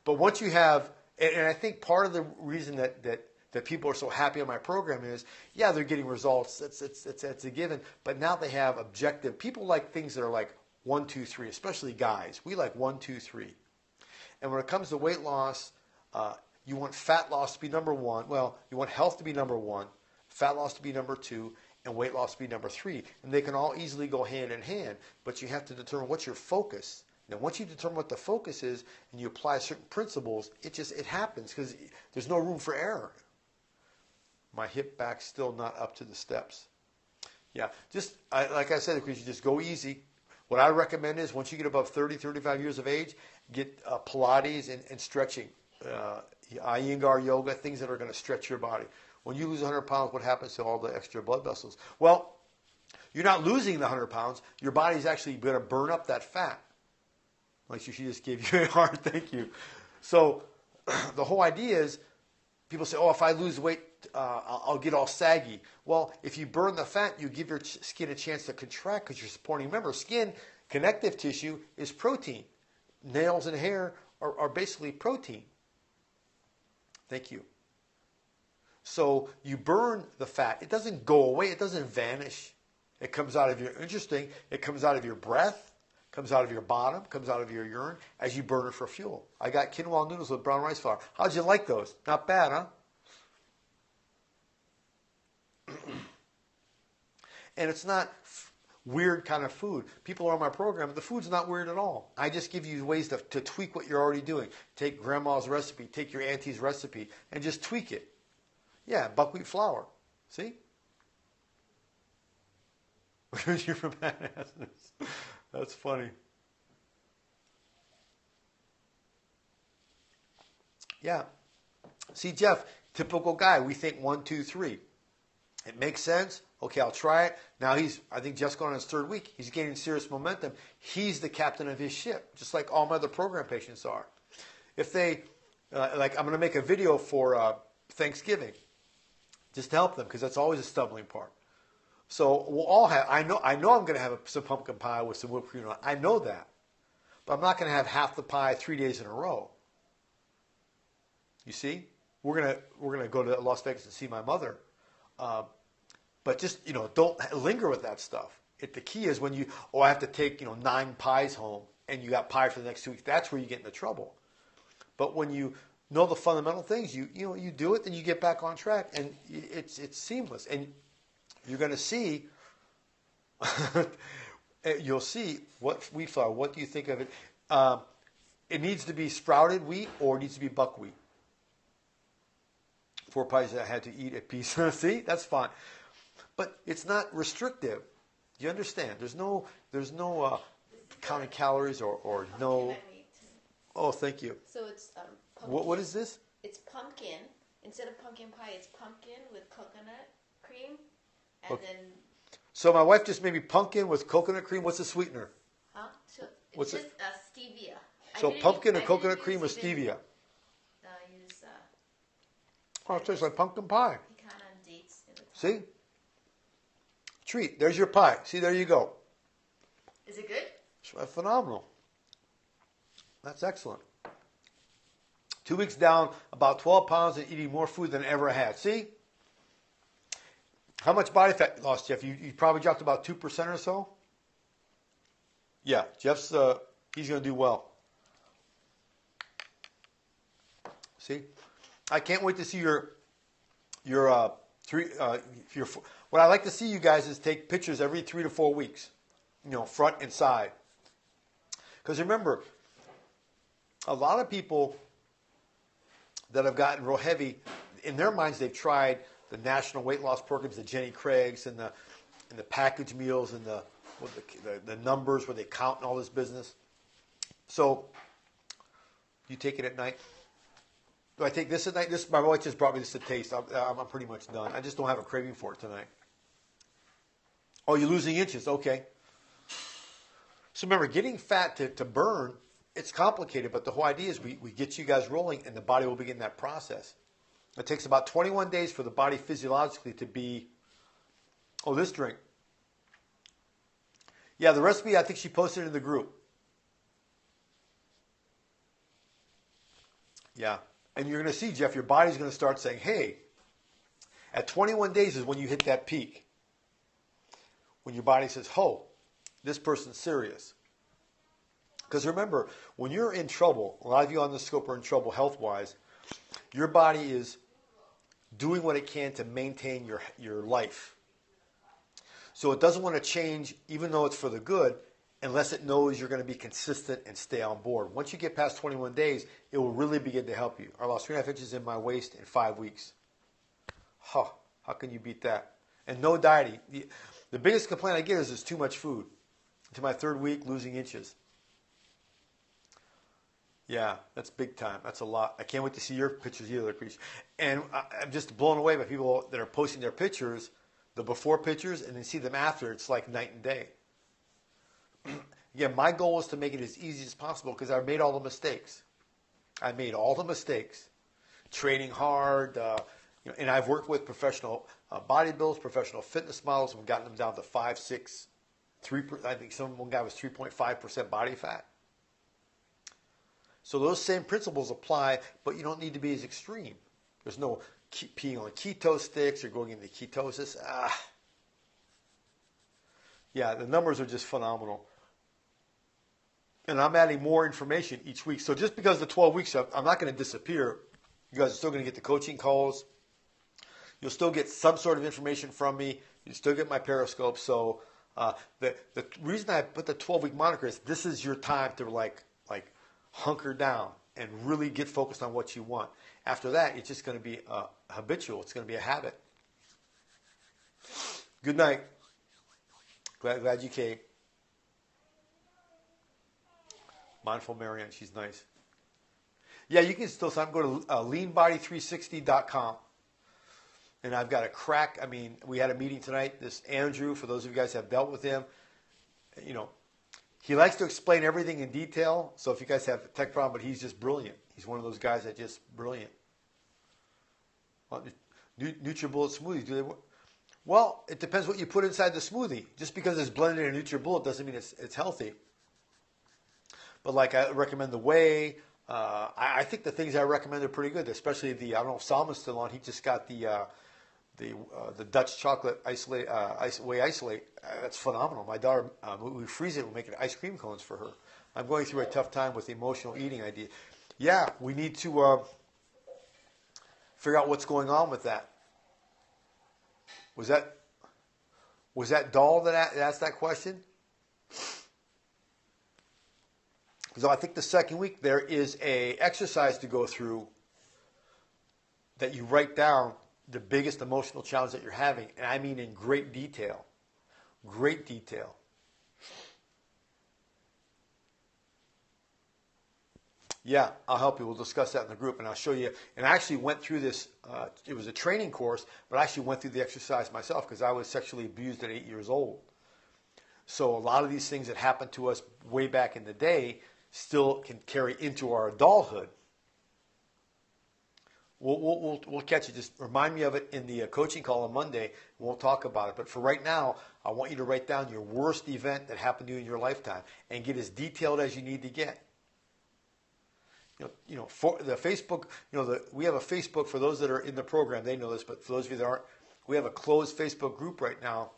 But once you have, and I think part of the reason that people are so happy on my program is, yeah, they're getting results. It's a given. But now they have objective. People like things that are like 1, 2, 3, especially guys. We like 1, 2, 3. And when it comes to weight loss, you want fat loss to be number 1. Well, you want health to be number 1, fat loss to be number 2, and weight loss to be number 3. And they can all easily go hand in hand. But you have to determine what's your focus. Now, once you determine what the focus is and you apply certain principles, it happens because there's no room for error. My hip back's still not up to the steps. Yeah, like I said, you just go easy. What I recommend is once you get above 30, 35 years of age, get Pilates and stretching, Iyengar yoga, things that are going to stretch your body. When you lose 100 pounds, what happens to all the extra blood vessels? Well, you're not losing the 100 pounds. Your body's actually going to burn up that fat. Like she just gave you a heart, thank you. So the whole idea is, people say, oh, if I lose weight, I'll get all saggy. Well, if you burn the fat, you give your skin a chance to contract because you're supporting. Remember, skin, connective tissue is protein. Nails and hair are basically protein. Thank you. So you burn the fat. It doesn't go away. It doesn't vanish. It comes out of it comes out of your breath, comes out of your bottom, comes out of your urine as you burn it for fuel. I got quinoa noodles with brown rice flour. How'd you like those? Not bad, huh? And it's not weird kind of food. People are on my program, the food's not weird at all. I just give you ways to tweak what you're already doing. Take grandma's recipe, take your auntie's recipe, and just tweak it. Yeah, buckwheat flour. See? You're from badasses. That's funny. Yeah. See, Jeff, typical guy. We think 1, 2, 3. It makes sense. Okay, I'll try it. Now I think Jeff's going on his 3rd week. He's gaining serious momentum. He's the captain of his ship, just like all my other program patients are. If they, like I'm going to make a video for Thanksgiving, just to help them, because that's always a stumbling part. So we'll all have, I know I'm going to have some pumpkin pie with some whipped cream on it. I know that. But I'm not going to have half the pie 3 days in a row. You see? We're going to go to Las Vegas and see my mother. But just, don't linger with that stuff. The key is when I have to take, 9 pies home and you got pie for the next 2 weeks. That's where you get into trouble. But when you know the fundamental things, you do it, then you get back on track, and it's seamless. And you're going to see, you'll see what wheat flour. What do you think of it? It needs to be sprouted wheat or it needs to be buckwheat. 4 pies that I had to eat a piece. See, that's fine. But it's not restrictive. You understand? There's no counting calories or no. Oh, thank you. So it's pumpkin. What is this? It's pumpkin. Instead of pumpkin pie, it's pumpkin with coconut cream, and Okay. then. So my wife just made me pumpkin with coconut cream. What's the sweetener? Huh? So it's What's just stevia. So pumpkin and coconut cream with stevia. Oh, it tastes like pumpkin pie. Pecan and dates in the top. See? Treat. There's your pie. See, there you go. Is it good? It's phenomenal. That's excellent. 2 weeks down, about 12 pounds and eating more food than I ever had. See? How much body fat lost, Jeff? You probably dropped about 2% or so? Yeah, Jeff's, he's going to do well. See? I can't wait to see your what I like to see you guys is take pictures every 3 to 4 weeks, front and side. Because remember, a lot of people that have gotten real heavy, in their minds they've tried the national weight loss programs, the Jenny Craig's and the package meals and the numbers where they count and all this business. So you take it at night. Do I take this at night? My wife just brought me this to taste. I'm pretty much done. I just don't have a craving for it tonight. Oh, you're losing inches. Okay. So remember, getting fat to burn, it's complicated, but the whole idea is we get you guys rolling and the body will begin that process. It takes about 21 days for the body physiologically to be, this drink. Yeah, the recipe, I think she posted it in the group. Yeah. And you're going to see, Jeff, your body's going to start saying, hey, at 21 days is when you hit that peak. When your body says, oh, this person's serious. Because remember, when you're in trouble, a lot of you on the scope are in trouble health-wise, your body is doing what it can to maintain your life. So it doesn't want to change, even though it's for the good, unless it knows you're going to be consistent and stay on board. Once you get past 21 days, it will really begin to help you. I lost 3.5 inches in my waist in 5 weeks. Huh, how can you beat that? And no dieting. The biggest complaint I get is there's too much food. To my 3rd week, losing inches. Yeah, that's big time. That's a lot. I can't wait to see your pictures either, Chris. And I'm just blown away by people that are posting their pictures, the before pictures, and then see them after. It's like night and day. Again, my goal is to make it as easy as possible because I've made all the mistakes. I made all the mistakes. Training hard, and I've worked with professional bodybuilders, professional fitness models, and gotten them down to 5, 6, 3%. I think one guy was 3.5% body fat. So those same principles apply, but you don't need to be as extreme. There's no peeing on keto sticks or going into ketosis. Yeah, the numbers are just phenomenal. And I'm adding more information each week. So just because the 12 weeks up, I'm not going to disappear. You guys are still going to get the coaching calls. You'll still get some sort of information from me. You still get my Periscope. So the reason I put the 12-week moniker is this is your time to like hunker down and really get focused on what you want. After that, it's just going to be habitual. It's going to be a habit. Good night. Glad you came. Mindful Marianne, she's nice. Yeah, you can still sign. Go to leanbody360.com. And I've got a crack. I mean, we had a meeting tonight. This Andrew, for those of you guys who have dealt with him, he likes to explain everything in detail. So if you guys have a tech problem, but he's just brilliant. He's one of those guys that's just brilliant. NutriBullet smoothies, do they work? Well, it depends what you put inside the smoothie. Just because it's blended in a NutriBullet doesn't mean it's healthy. But like I recommend the whey. I think the things I recommend are pretty good, especially I don't know if Salman's still on. He just got the Dutch chocolate whey isolate. That's phenomenal. My daughter, we freeze it, we're making ice cream cones for her. I'm going through a tough time with the emotional eating idea. Yeah, we need to figure out what's going on with that. Was that Doll that asked that question? So I think the second week there is a exercise to go through that you write down the biggest emotional challenge that you're having, and I mean in great detail. Great detail. Yeah, I'll help you. We'll discuss that in the group, and I'll show you. And I actually went through this. It was a training course, but I actually went through the exercise myself because I was sexually abused at 8 years old. So a lot of these things that happened to us way back in the day still can carry into our adulthood. We'll catch it. Just remind me of it in the coaching call on Monday. We'll talk about it. But for right now, I want you to write down your worst event that happened to you in your lifetime and get as detailed as you need to get. For the Facebook, we have a Facebook for those that are in the program. They know this, but for those of you that aren't, we have a closed Facebook group right now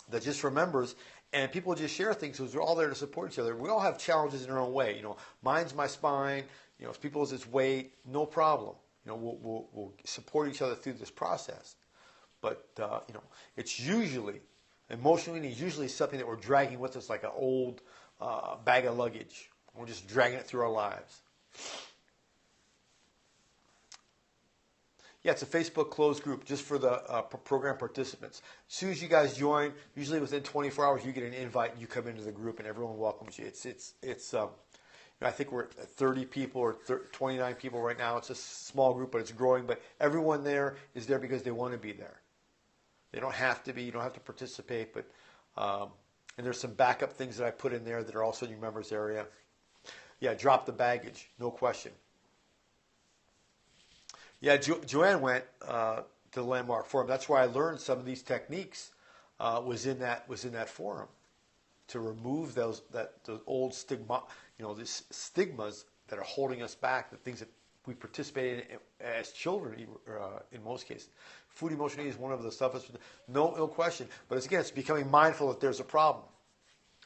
that just remembers, and people just share things because we're all there to support each other. We all have challenges in our own way. Mine's my spine. If people's it's weight, no problem. We'll support each other through this process. But it's usually emotional eating is usually something that we're dragging with us like an old bag of luggage. We're just dragging it through our lives. Yeah, it's a Facebook closed group just for the program participants. As soon as you guys join, usually within 24 hours, you get an invite and you come into the group and everyone welcomes you. I think we're at 30 people or 29 people right now. It's a small group, but it's growing. But everyone there is there because they want to be there. They don't have to be. You don't have to participate. But and there's some backup things that I put in there that are also in your members area. Yeah, drop the baggage, no question. Yeah, Joanne went to the Landmark Forum. That's where I learned some of these techniques. Was in that forum to remove those old stigma, these stigmas that are holding us back. The things that we participated in as children, in most cases. Food emotion eating is one of the stuff. No question. But it's becoming mindful that there's a problem.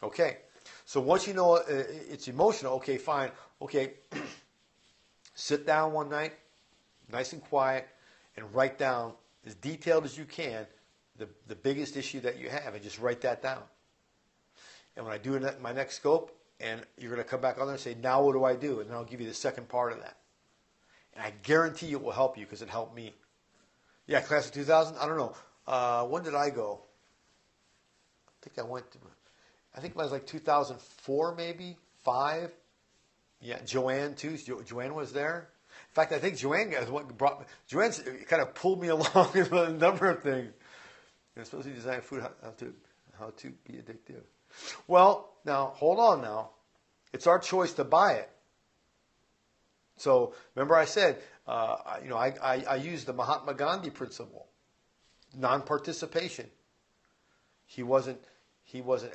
Okay. So once you know it's emotional, okay, fine. Okay, sit down one night, nice and quiet, and write down as detailed as you can the biggest issue that you have, and just write that down. And when I do my next scope, and you're going to come back on there and say, now what do I do? And then I'll give you the second part of that. And I guarantee it will help you because it helped me. Yeah, class of 2000? I don't know. When did I go? I think it was like 2004 maybe, 5. Yeah, Joanne too. Joanne was there. In fact, I think Joanne is what brought me. Joanne kind of pulled me along with a number of things. You're supposed to design food how to be addictive. Well, now hold on. Now, it's our choice to buy it. So remember, I said, I used the Mahatma Gandhi principle, non-participation. He wasn't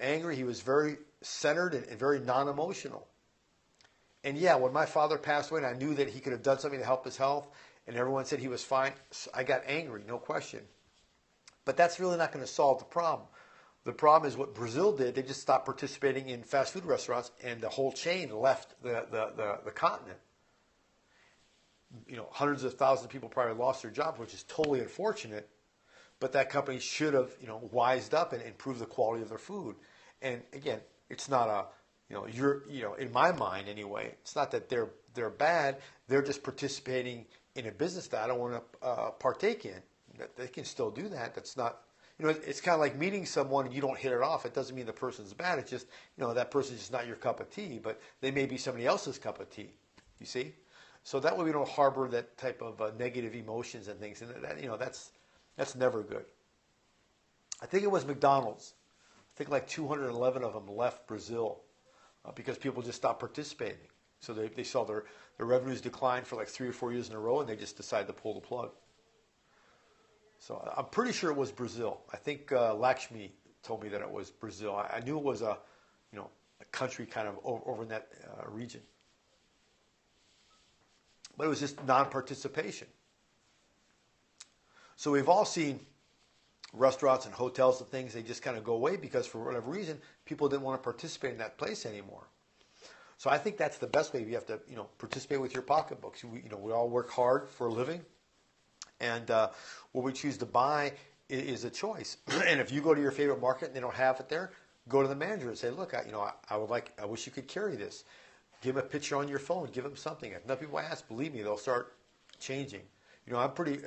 angry. He was very centered and very non-emotional. And yeah, when my father passed away and I knew that he could have done something to help his health and everyone said he was fine, I got angry, no question. But that's really not going to solve the problem. The problem is what Brazil did. They just stopped participating in fast food restaurants and the whole chain left the continent. Hundreds of thousands of people probably lost their jobs, which is totally unfortunate. But that company should have, wised up and improved the quality of their food. And again, it's not a in my mind anyway, it's not that they're bad. They're just participating in a business that I don't want to partake in. They can still do that. That's not, it's kind of like meeting someone and you don't hit it off. It doesn't mean the person's bad. It's just, that person's just not your cup of tea, but they may be somebody else's cup of tea. You see? So that way we don't harbor that type of negative emotions and things. And that's never good. I think it was McDonald's. I think like 211 of them left Brazil. Because people just stopped participating. So they saw their revenues decline for like 3 or 4 years in a row, and they just decided to pull the plug. So I'm pretty sure it was Brazil. I think Lakshmi told me that it was Brazil. I knew it was a country kind of over in that region. But it was just non-participation. So we've all seen restaurants and hotels and things, they just kind of go away because for whatever reason, people didn't want to participate in that place anymore. So I think that's the best way. You have to, participate with your pocketbooks. We all work hard for a living, and what we choose to buy is a choice. And if you go to your favorite market and they don't have it there, go to the manager and say, look, I wish you could carry this. Give them a picture on your phone. Give them something. If enough people ask, believe me, they'll start changing. I'm pretty.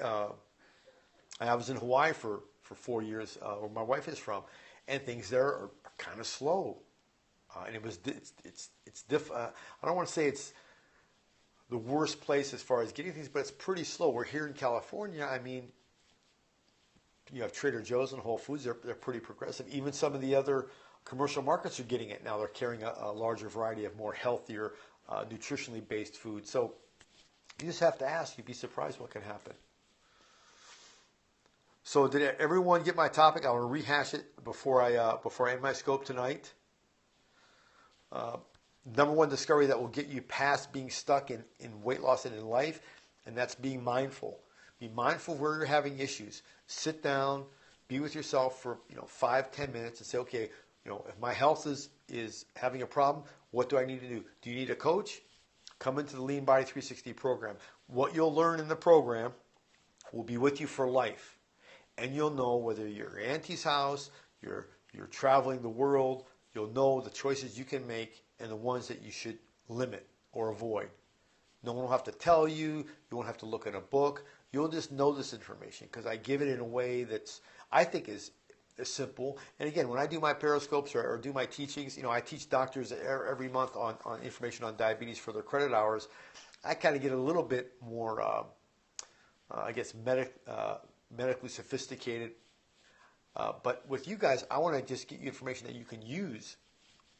I was in Hawaii for 4 years, where my wife is from, and things there are kind of slow. And I don't want to say it's the worst place as far as getting things, but it's pretty slow. We're here in California. I mean, you have Trader Joe's and Whole Foods. They're pretty progressive. Even some of the other commercial markets are getting it now. They're carrying a larger variety of more healthier, nutritionally based food. So you just have to ask. You'd be surprised what can happen. So did everyone get my topic? I want to rehash it before I end my scope tonight. Number one discovery that will get you past being stuck in weight loss and in life, and that's being mindful. Be mindful where you're having issues. Sit down, be with yourself for 5-10 minutes and say, okay, if my health is having a problem, what do I need to do? Do you need a coach? Come into the Lean Body 360 program. What you'll learn in the program will be with you for life. And you'll know whether you're at auntie's house, you're traveling the world, you'll know the choices you can make and the ones that you should limit or avoid. No one will have to tell you. You won't have to look at a book. You'll just know this information because I give it in a way that's, I think, is simple. And again, when I do my periscopes or do my teachings, I teach doctors every month on information on diabetes for their credit hours. I kind of get a little bit more, medically sophisticated. But with you guys, I want to just get you information that you can use.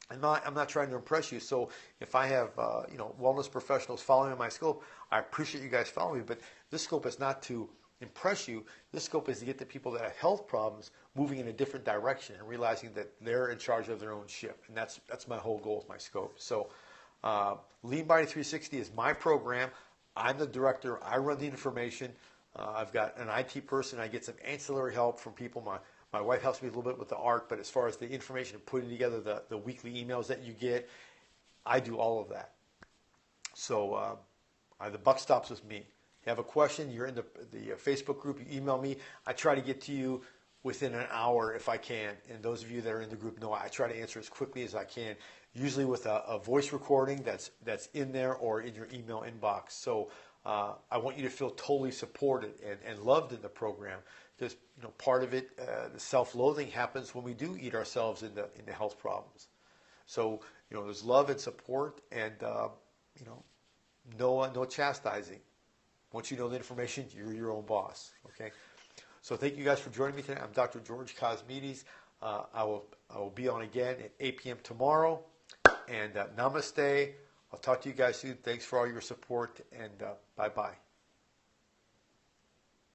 I'm not trying to impress you. So if I have wellness professionals following my scope, I appreciate you guys following me. But this scope is not to impress you. This scope is to get the people that have health problems moving in a different direction and realizing that they're in charge of their own ship. And that's my whole goal with my scope. So Lean Body 360 is my program. I'm the director. I run the information. I've got an IT person. I get some ancillary help from people. My wife helps me a little bit with the art, but as far as the information and putting together the weekly emails that you get, I do all of that. So the buck stops with me. You have a question, you're in the Facebook group, you email me. I try to get to you within an hour if I can. And those of you that are in the group know I try to answer as quickly as I can, usually with a voice recording that's in there or in your email inbox. So I want you to feel totally supported and loved in the program, because part of it, the self-loathing happens when we do eat ourselves into health problems. So there's love and support, and no chastising. Once you know the information, you're your own boss. Okay. So thank you guys for joining me today. I'm Dr. George Kosmides. I will be on again at 8 p.m. tomorrow. And namaste. I'll talk to you guys soon. Thanks for all your support, and bye-bye.